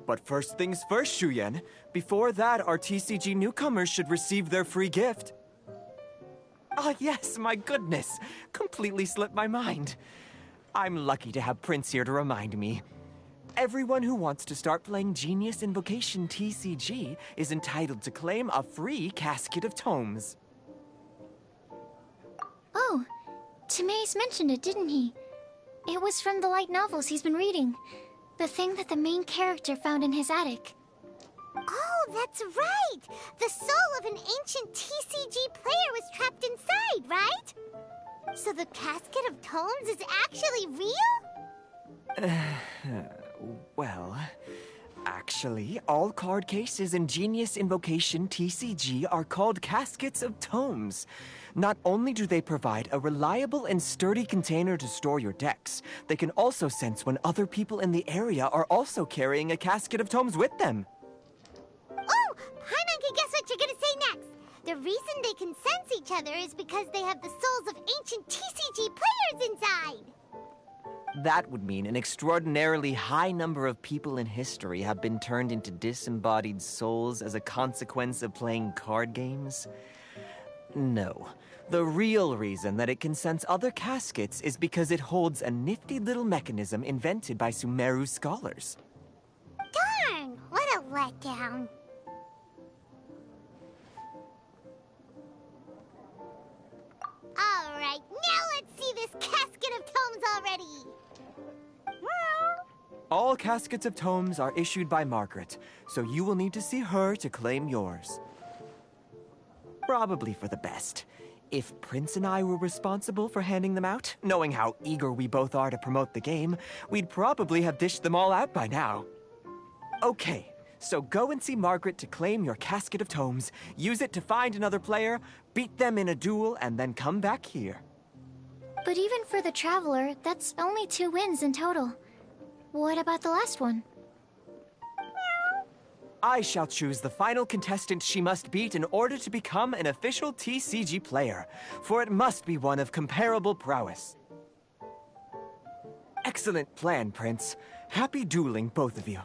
But first things first, Shuyen. Before that, our TCG newcomers should receive their free gift. Ah, yes, my goodness. Completely slipped my mind. I'm lucky to have Prince here to remind me. Everyone who wants to start playing Genius Invocation TCG is entitled to claim a free casket of tomes. Oh, Timaeus mentioned it, didn't he? It was from the light novels he's been reading. The thing that the main character found in his attic. Oh, that's right! The soul of an ancient TCG player was trapped inside, right? So the Casket of Tomes is actually real? Well, actually, all card cases in Genius Invocation TCG are called Caskets of Tomes. Not only do they provide a reliable and sturdy container to store your decks, they can also sense when other people in the area are also carrying a Casket of Tomes with them. Oh, Paimon can guess what you're gonna say next. The reason they can sense each other is because they have the souls of ancient TCG players inside. That would mean an extraordinarily high number of people in history have been turned into disembodied souls as a consequence of playing card games? No. The real reason that it can sense other caskets is because it holds a nifty little mechanism invented by Sumeru scholars. Darn, what a letdown. All right, now let's see this Casket of Tomes already. All Caskets of Tomes are issued by Margaret, so you will need to see her to claim yours. Probably for the best. If Prince and I were responsible for handing them out, knowing how eager we both are to promote the game, we'd probably have dished them all out by now. Okay, so go and see Margaret to claim your Casket of Tomes, use it to find another player, beat them in a duel, and then come back here. But even for the Traveler, that's only 2 wins in total. What about the last one? I shall choose the final contestant she must beat in order to become an official TCG player, for it must be one of comparable prowess. Excellent plan, Prince. Happy dueling, both of you.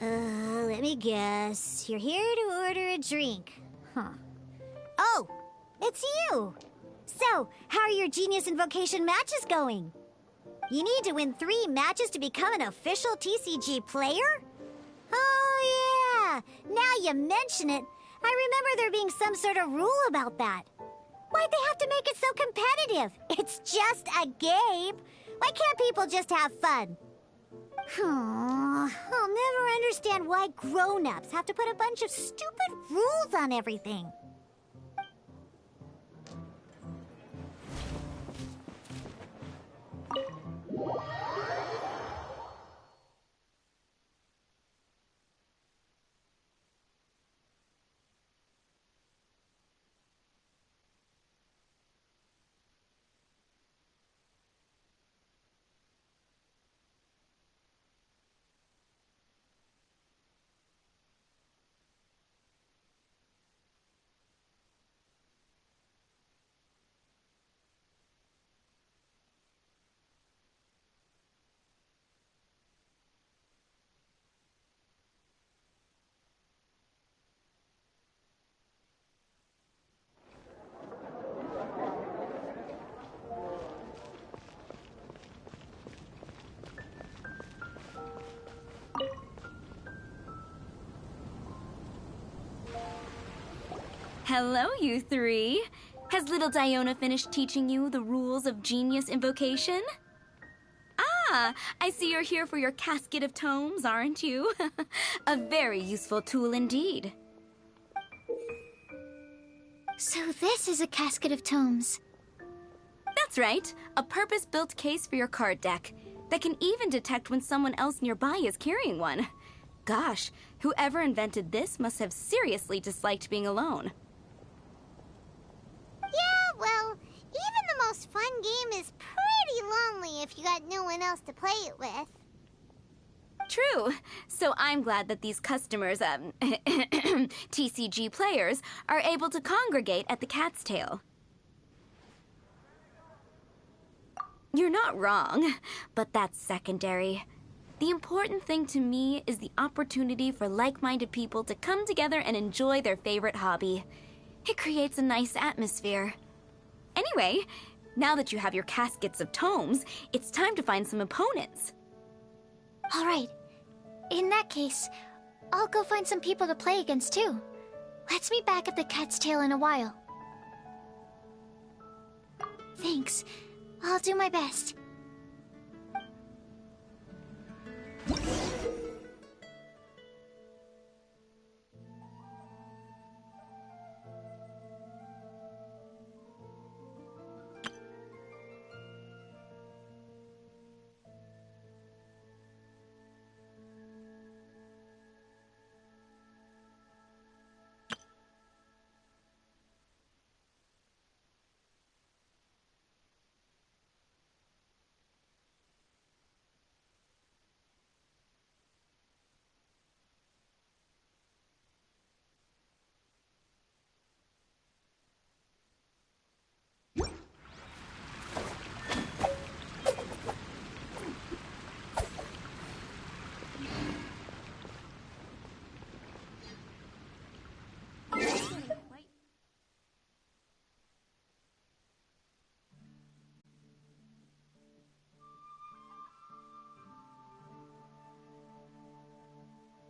Let me guess. You're here to order a drink. Huh. Oh, it's you! So, how are your Genius Invocation matches going? You need to win 3 matches to become an official TCG player? Oh, yeah! Now you mention it, I remember there being some sort of rule about that. Why'd they have to make it so competitive? It's just a game. Why can't people just have fun? I'll never understand why grown-ups have to put a bunch of stupid rules on everything. Hello, you 3. Has little Diona finished teaching you the rules of Genius Invocation? Ah, I see you're here for your Casket of Tomes, aren't you? A very useful tool indeed. So this is a Casket of Tomes. That's right, a purpose-built case for your card deck that can even detect when someone else nearby is carrying one. Gosh, whoever invented this must have seriously disliked being alone. Yeah, well, even the most fun game is pretty lonely if you got no one else to play it with. True. So I'm glad that these customers, TCG players, are able to congregate at the Cat's Tail. You're not wrong, but that's secondary. The important thing to me is the opportunity for like-minded people to come together and enjoy their favorite hobby. It creates a nice atmosphere. Anyway, now that you have your Caskets of Tomes, it's time to find some opponents. All right. In that case, I'll go find some people to play against too. Let's meet back at the Cat's Tail in a while. Thanks. I'll do my best.